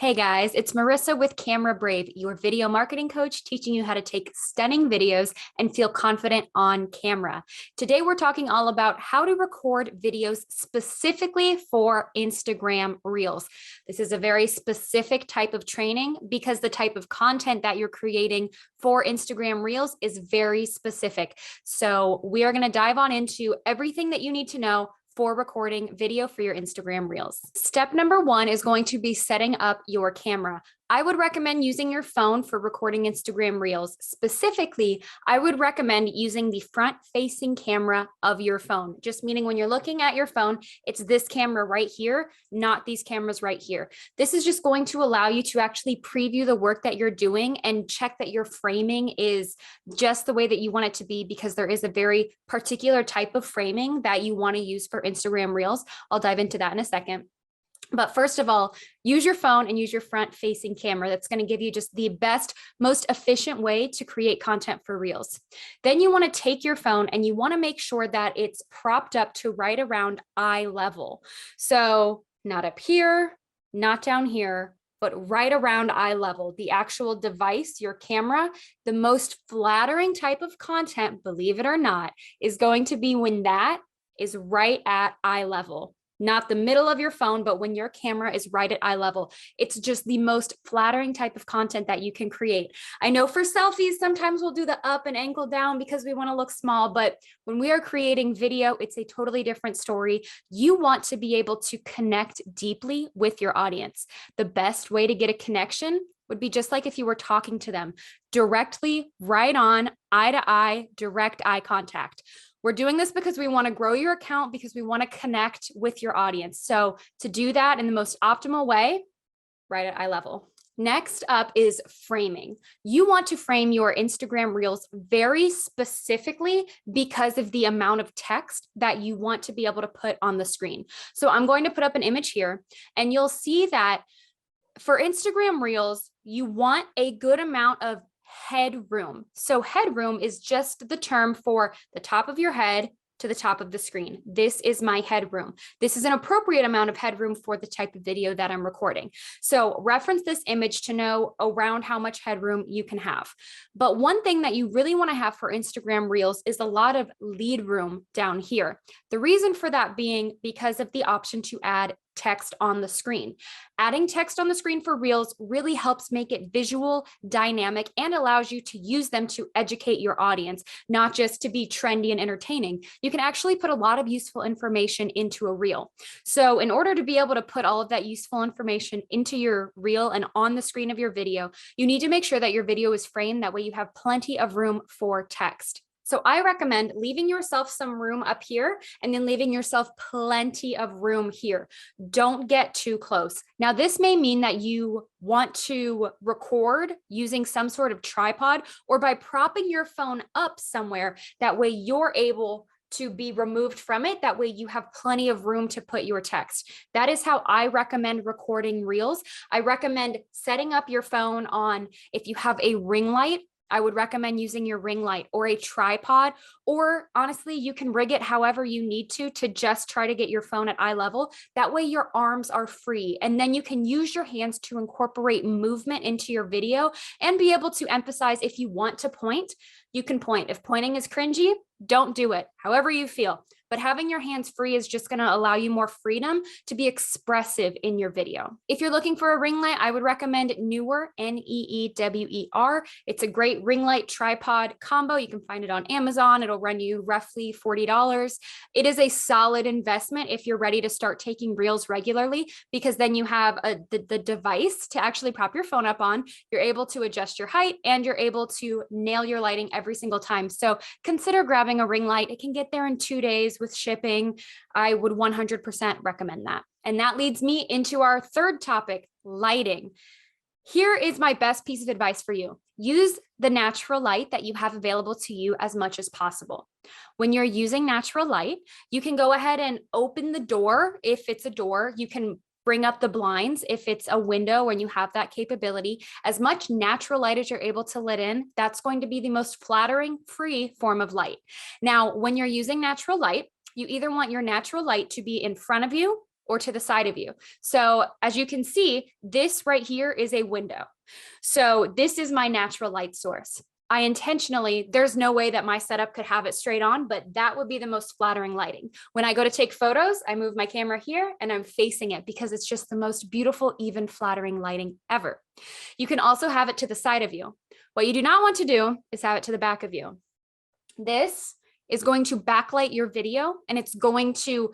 Hey guys, it's Marissa with Camera Brave, your video marketing coach teaching you how to take stunning videos and feel confident on camera. Today, we're talking all about how to record videos specifically for Instagram Reels. This is a very specific type of training because the type of content that you're creating for Instagram Reels is very specific. So we are going to dive on into everything that you need to know for recording video for your Instagram Reels. Step number one is going to be setting up your camera. I would recommend using your phone for recording Instagram Reels. Specifically, I would recommend using the front-facing camera of your phone, just meaning when you're looking at your phone, it's this camera right here, not these cameras right here. This is just going to allow you to actually preview the work that you're doing and check that your framing is just the way that you want it to be, because there is a very particular type of framing that you want to use for Instagram Reels. I'll dive into that in a second. But first of all, use your phone and use your front-facing camera. That's going to give you just the best, most efficient way to create content for Reels. Then you want to take your phone and you want to make sure that it's propped up to right around eye level. So not up here, not down here, but right around eye level. The actual device, your camera, the most flattering type of content, believe it or not, is going to be when that is right at eye level. Not the middle of your phone, but when your camera is right at eye level. It's just the most flattering type of content that you can create. I know for selfies, sometimes we'll do the up and angle down because we want to look small, but when we are creating video, it's a totally different story. You want to be able to connect deeply with your audience. The best way to get a connection would be just like if you were talking to them directly, right on, eye to eye, direct eye contact. We're doing this because we want to grow your account, because we want to connect with your audience. So to do that in the most optimal way, right at eye level. Next up is framing. You want to frame your Instagram Reels very specifically because of the amount of text that you want to be able to put on the screen. So I'm going to put up an image here, and you'll see that for Instagram Reels, you want a good amount of headroom. So headroom is just the term for the top of your head to the top of the screen. This is my headroom. This is an appropriate amount of headroom for the type of video that I'm recording. So reference this image to know around how much headroom you can have. But one thing that you really want to have for Instagram Reels is a lot of lead room down here. The reason for that being because of the option to add text on the screen. Adding text on the screen for Reels really helps make it visual, dynamic, and allows you to use them to educate your audience, not just to be trendy and entertaining. You can actually put a lot of useful information into a Reel. So in order to be able to put all of that useful information into your Reel and on the screen of your video, you need to make sure that your video is framed. That way you have plenty of room for text. So I recommend leaving yourself some room up here and then leaving yourself plenty of room here. Don't get too close. Now, this may mean that you want to record using some sort of tripod or by propping your phone up somewhere. That way you're able to be removed from it. That way you have plenty of room to put your text. That is how I recommend recording Reels. I recommend setting up your phone on, if you have a ring light, I would recommend using your ring light or a tripod, or honestly, you can rig it however you need to just try to get your phone at eye level. That way your arms are free, and then you can use your hands to incorporate movement into your video and be able to emphasize. If you want to point, you can point. If pointing is cringy, don't do it, however you feel. But having your hands free is just going to allow you more freedom to be expressive in your video. If you're looking for a ring light, I would recommend Neewer, Neewer. It's a great ring light tripod combo. You can find it on Amazon. It'll run you roughly $40. It is a solid investment if you're ready to start taking Reels regularly, because then you have the device to actually prop your phone up on. You're able to adjust your height and you're able to nail your lighting every single time. So consider grabbing a ring light. It can get there in 2 days with shipping. I would 100% recommend that. And that leads me into our third topic, lighting. Here is my best piece of advice for you. Use the natural light that you have available to you as much as possible. When you're using natural light, you can go ahead and open the door. If it's a door, you can bring up the blinds. If it's a window and you have that capability, as much natural light as you're able to let in, that's going to be the most flattering, free form of light. Now, when you're using natural light, you either want your natural light to be in front of you or to the side of you. So as you can see, this right here is a window. So this is my natural light source. I intentionally, there's no way that my setup could have it straight on, but that would be the most flattering lighting. When I go to take photos, I move my camera here and I'm facing it because it's just the most beautiful, even flattering lighting ever. You can also have it to the side of you. What you do not want to do is have it to the back of you. This is going to backlight your video and it's going to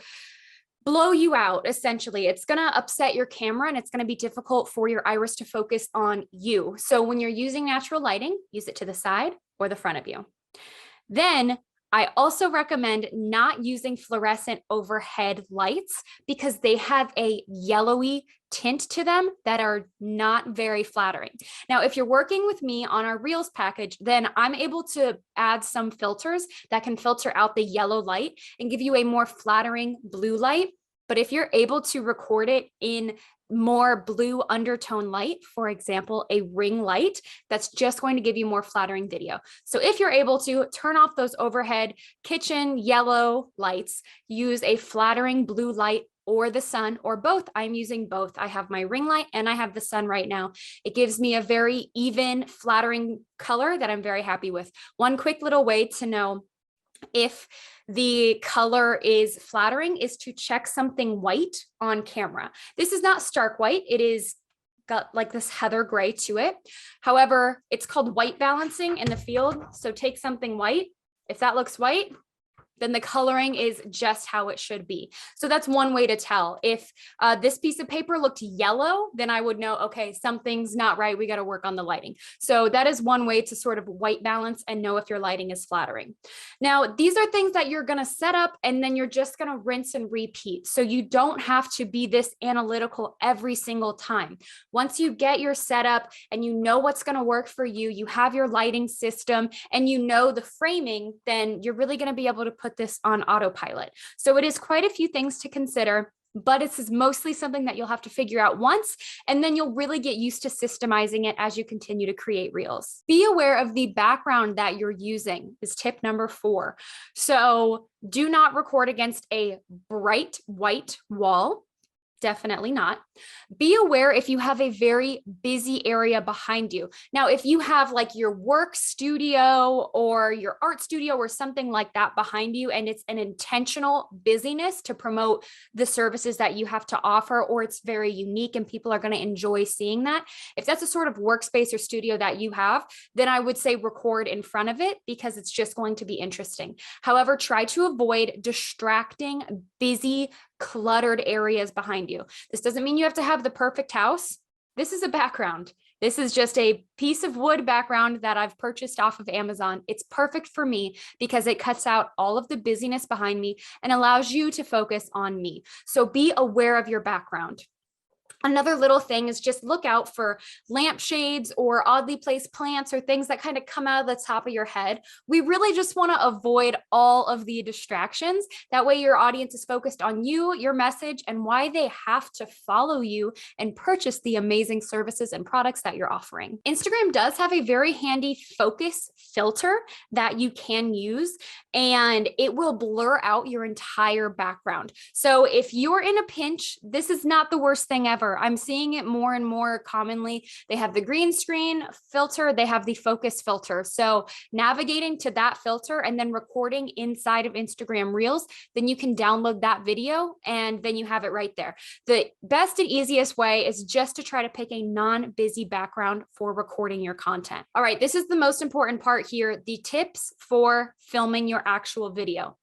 blow you out. Essentially, it's going to upset your camera and it's going to be difficult for your iris to focus on you. So when you're using natural lighting, use it to the side or the front of you. Then I also recommend not using fluorescent overhead lights because they have a yellowy tint to them that are not very flattering. Now, if you're working with me on our Reels package, then I'm able to add some filters that can filter out the yellow light and give you a more flattering blue light. But if you're able to record it in more blue undertone light, for example, a ring light, that's just going to give you more flattering video. So if you're able to turn off those overhead kitchen yellow lights, use a flattering blue light or the sun or both. I'm using both. I have my ring light and I have the sun right now. It gives me a very even, flattering color that I'm very happy with. One quick little way to know if the color is flattering is to check something white on camera. This is not stark white. It is got like this heather gray to it. However, it's called white balancing in the field. So take something white. If that looks white, then the coloring is just how it should be. So that's one way to tell. If this piece of paper looked yellow, then I would know, okay, something's not right. We got to work on the lighting. So that is one way to sort of white balance and know if your lighting is flattering. Now, these are things that you're going to set up and then you're just going to rinse and repeat. So you don't have to be this analytical every single time. Once you get your setup and you know what's going to work for you, you have your lighting system and you know the framing, then you're really going to be able to put this on autopilot. So it is quite a few things to consider, but this is mostly something that you'll have to figure out once, and then you'll really get used to systemizing it as you continue to create reels. Be aware of the background that you're using is tip number 4. So do not record against a bright white wall. Definitely not. Be aware if you have a very busy area behind you. Now, if you have like your work studio or your art studio or something like that behind you, and it's an intentional busyness to promote the services that you have to offer, or it's very unique and people are going to enjoy seeing that. If that's a sort of workspace or studio that you have, then I would say record in front of it because it's just going to be interesting. However, try to avoid distracting, busy, cluttered areas behind you. This doesn't mean you have to have the perfect house. This is a background. This is just a piece of wood background that I've purchased off of Amazon. It's perfect for me because it cuts out all of the busyness behind me and allows you to focus on me. So be aware of your background. Another little thing is just look out for lampshades or oddly placed plants or things that kind of come out of the top of your head. We really just want to avoid all of the distractions. That way your audience is focused on you, your message, and why they have to follow you and purchase the amazing services and products that you're offering. Instagram does have a very handy focus filter that you can use, and it will blur out your entire background. So if you're in a pinch, this is not the worst thing ever. I'm seeing it more and more commonly. They have the green screen filter, they have the focus filter. So navigating to that filter and then recording inside of Instagram Reels, then you can download that video and then you have it right there. The best and easiest way is just to try to pick a non-busy background for recording your content. All right, this is the most important part here, the tips for filming your actual video.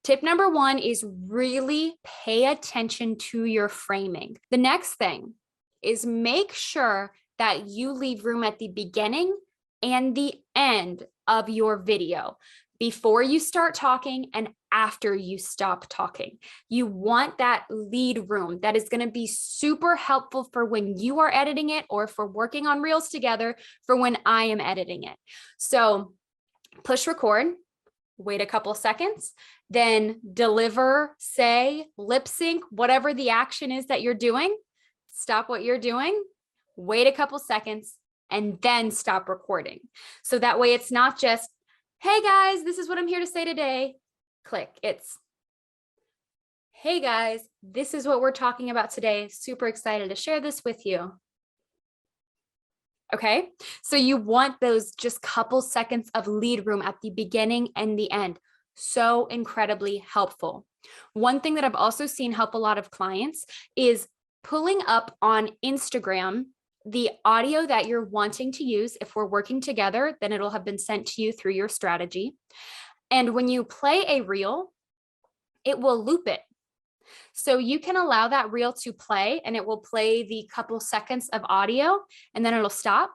Tip number 1 is really pay attention to your framing. The next thing is make sure that you leave room at the beginning and the end of your video before you start talking and after you stop talking. You want that lead room that is going to be super helpful for when you are editing it or for working on Reels together for when I am editing it. So push record. Wait a couple seconds, then deliver, say, lip sync, whatever the action is that you're doing. Stop what you're doing, wait a couple seconds, and then stop recording. So that way it's not just, hey guys, this is what I'm here to say today. Click. It's, Hey guys, this is what we're talking about today. Super excited to share this with you. Okay, so you want those just couple seconds of lead room at the beginning and the end. So incredibly helpful. One thing that I've also seen help a lot of clients is pulling up on Instagram the audio that you're wanting to use. If we're working together, then it'll have been sent to you through your strategy. And when you play a reel, it will loop it. So you can allow that reel to play and it will play the couple seconds of audio and then it'll stop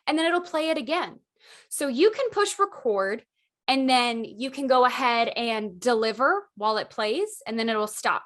and then it'll play it again. So you can push record and then you can go ahead and deliver while it plays and then it'll stop.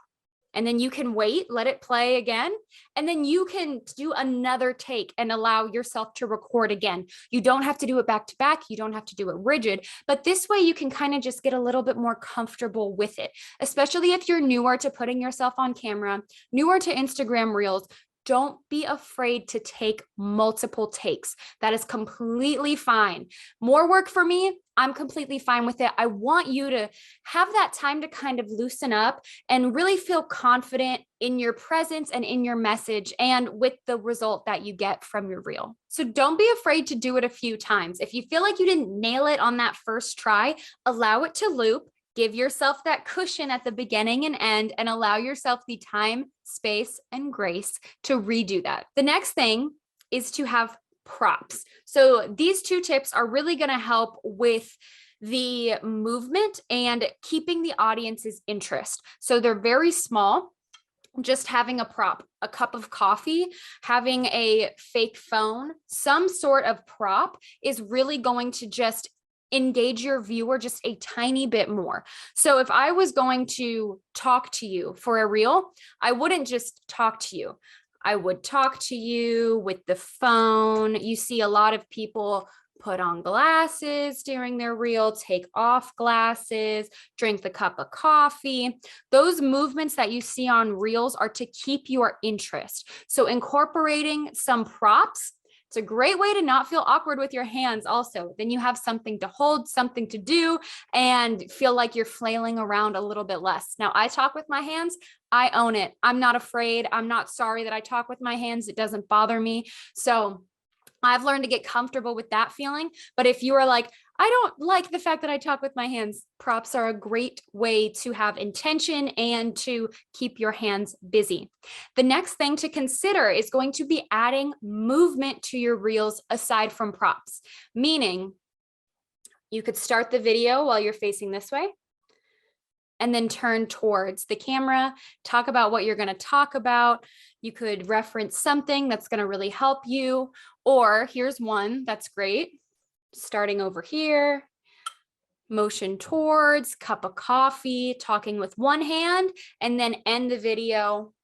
And then you can wait, let it play again, and then you can do another take and allow yourself to record again. You don't have to do it back to back. You don't have to do it rigid, but this way you can kind of just get a little bit more comfortable with it, especially if you're newer to putting yourself on camera, newer to Instagram Reels. Don't be afraid to take multiple takes. That is completely fine. More work for me, I'm completely fine with it. I want you to have that time to kind of loosen up and really feel confident in your presence and in your message and with the result that you get from your reel. So don't be afraid to do it a few times. If you feel like you didn't nail it on that first try, allow it to loop. Give yourself that cushion at the beginning and end and allow yourself the time, space, and grace to redo that. The next thing is to have props. So these two tips are really going to help with the movement and keeping the audience's interest. So they're very small. Just having a prop, a cup of coffee, having a fake phone, some sort of prop is really going to just engage your viewer just a tiny bit more. So if I was going to talk to you for a reel, I wouldn't just talk to you. I would talk to you with the phone. You see a lot of people put on glasses during their reel, take off glasses, drink the cup of coffee. Those movements that you see on reels are to keep your interest. So incorporating some props, it's a great way to not feel awkward with your hands also. Then you have something to hold, something to do, and feel like you're flailing around a little bit less. Now, I talk with my hands. I own it. I'm not afraid. I'm not sorry that I talk with my hands. It doesn't bother me. So I've learned to get comfortable with that feeling. But if you are like, I don't like the fact that I talk with my hands, props are a great way to have intention and to keep your hands busy. The next thing to consider is going to be adding movement to your reels aside from props, meaning you could start the video while you're facing this way and then turn towards the camera, talk about what you're going to talk about. You could reference something that's going to really help you. Or here's one that's great. Starting over here, motion towards, cup of coffee, talking with one hand, and then end the video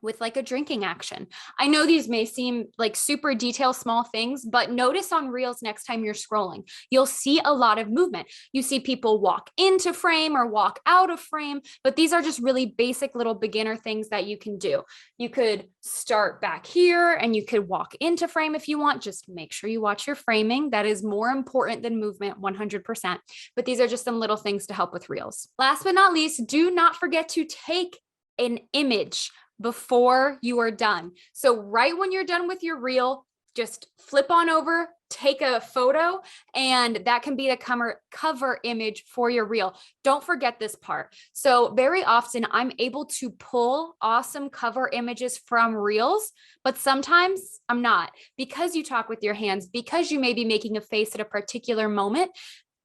with like a drinking action. I know these may seem like super detailed, small things, but notice on reels next time you're scrolling, you'll see a lot of movement. You see people walk into frame or walk out of frame, but these are just really basic little beginner things that you can do. You could start back here and you could walk into frame if you want. Just make sure you watch your framing. That is more important than movement, 100%. But these are just some little things to help with reels. Last but not least, do not forget to take an image before you are done. So right when you're done with your reel, just flip on over, take a photo, and that can be the cover image for your reel. Don't forget this part. So very often I'm able to pull awesome cover images from reels, but sometimes I'm not. Because you talk with your hands, because you may be making a face at a particular moment,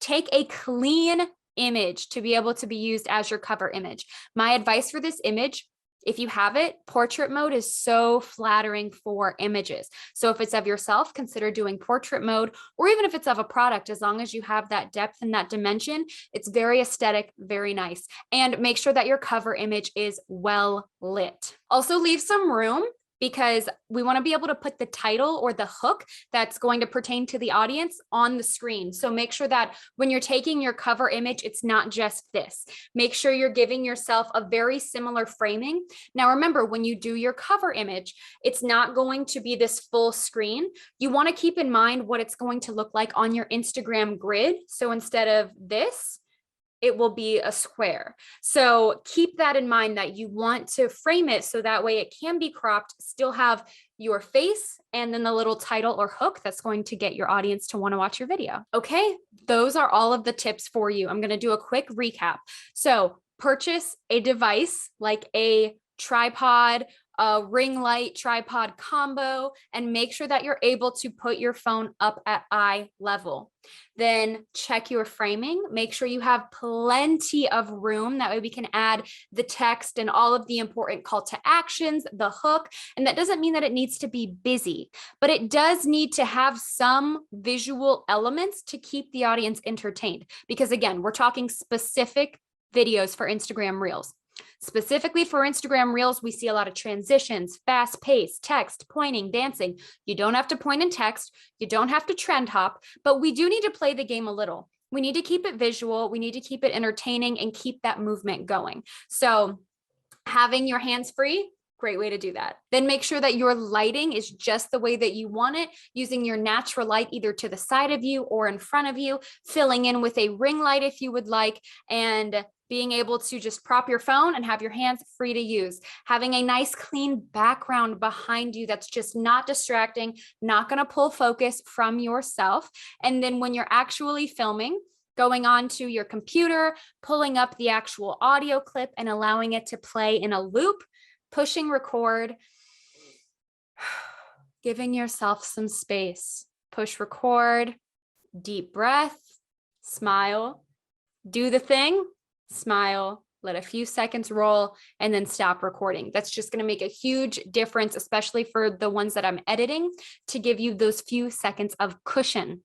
take a clean image to be able to be used as your cover image. My advice for this image, if you have it, portrait mode is so flattering for images. So if it's of yourself, consider doing portrait mode, or even if it's of a product, as long as you have that depth and that dimension, it's very aesthetic, very nice. And make sure that your cover image is well lit. Also leave some room, because we want to be able to put the title or the hook that's going to pertain to the audience on the screen. So make sure that when you're taking your cover image, it's not just this. Make sure you're giving yourself a very similar framing. Now, remember, when you do your cover image, it's not going to be this full screen. You want to keep in mind what it's going to look like on your Instagram grid. So instead of this, it will be a square. So keep that in mind, that you want to frame it so that way it can be cropped, still have your face, and then the little title or hook that's going to get your audience to want to watch your video. Okay, those are all of the tips for you. I'm going to do a quick recap. So purchase a device like a tripod, a ring light tripod combo, and make sure that you're able to put your phone up at eye level. Then check your framing, make sure you have plenty of room. That way we can add the text and all of the important call to actions, the hook. And that doesn't mean that it needs to be busy, but it does need to have some visual elements to keep the audience entertained. Because again, we're talking specific videos for Instagram Reels. Specifically for Instagram Reels, we see a lot of transitions, fast pace, text, pointing, dancing. You don't have to point in text. You don't have to trend hop, but we do need to play the game a little. We need to keep it visual. We need to keep it entertaining and keep that movement going. So having your hands free, great way to do that. Then make sure that your lighting is just the way that you want it, using your natural light either to the side of you or in front of you, filling in with a ring light if you would like, and being able to just prop your phone and have your hands free to use. Having a nice clean background behind you that's just not distracting, not going to pull focus from yourself. And then when you're actually filming, going on to your computer, pulling up the actual audio clip and allowing it to play in a loop, pushing record, giving yourself some space. Push record, deep breath, smile, do the thing, smile, let a few seconds roll, and then stop recording. That's just going to make a huge difference, especially for the ones that I'm editing, to give you those few seconds of cushion.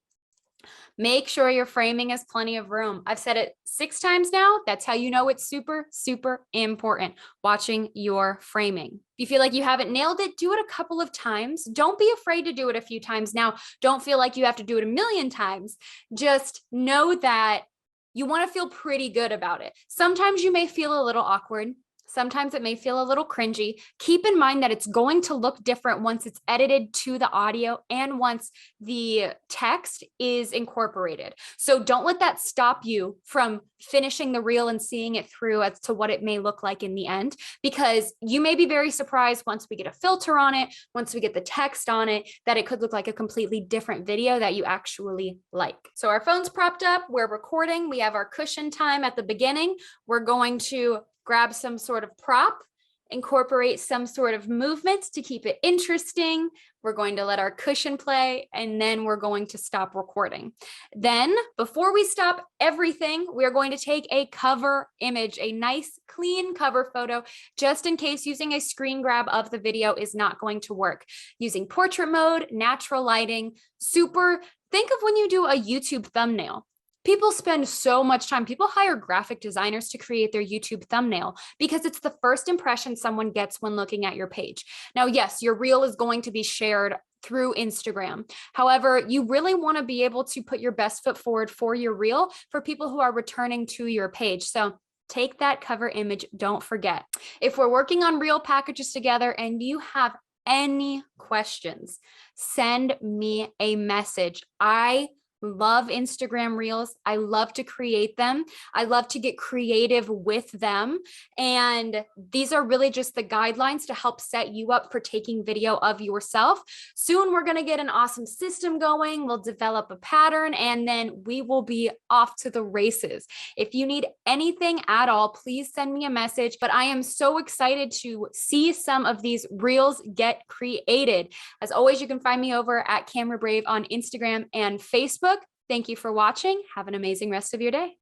Make sure your framing has plenty of room. I've said it 6 times now. That's how you know it's super, super important, watching your framing. If you feel like you haven't nailed it, do it a couple of times. Don't be afraid to do it a few times. Now, don't feel like you have to do it a million times. Just know that you want to feel pretty good about it. Sometimes you may feel a little awkward. Sometimes it may feel a little cringy. Keep in mind that it's going to look different once it's edited to the audio and once the text is incorporated. So don't let that stop you from finishing the reel and seeing it through as to what it may look like in the end, because you may be very surprised once we get a filter on it, once we get the text on it, that it could look like a completely different video that you actually like. So our phone's propped up, we're recording, we have our cushion time at the beginning. We're going to grab some sort of prop, incorporate some sort of movements to keep it interesting. We're going to let our cushion play, and then we're going to stop recording. Then before we stop everything, we're going to take a cover image, a nice clean cover photo, just in case using a screen grab of the video is not going to work. Using portrait mode, natural lighting, super, think of when you do a YouTube thumbnail. People spend so much time, people hire graphic designers to create their YouTube thumbnail because it's the first impression someone gets when looking at your page. Now, yes, your reel is going to be shared through Instagram. However, you really want to be able to put your best foot forward for your reel for people who are returning to your page. So take that cover image, don't forget. If we're working on reel packages together and you have any questions, send me a message. I love Instagram Reels. I love to create them. I love to get creative with them. And these are really just the guidelines to help set you up for taking video of yourself. Soon we're going to get an awesome system going. We'll develop a pattern, and then we will be off to the races. If you need anything at all, please send me a message. But I am so excited to see some of these Reels get created. As always, you can find me over at Camera Brave on Instagram and Facebook. Thank you for watching. Have an amazing rest of your day.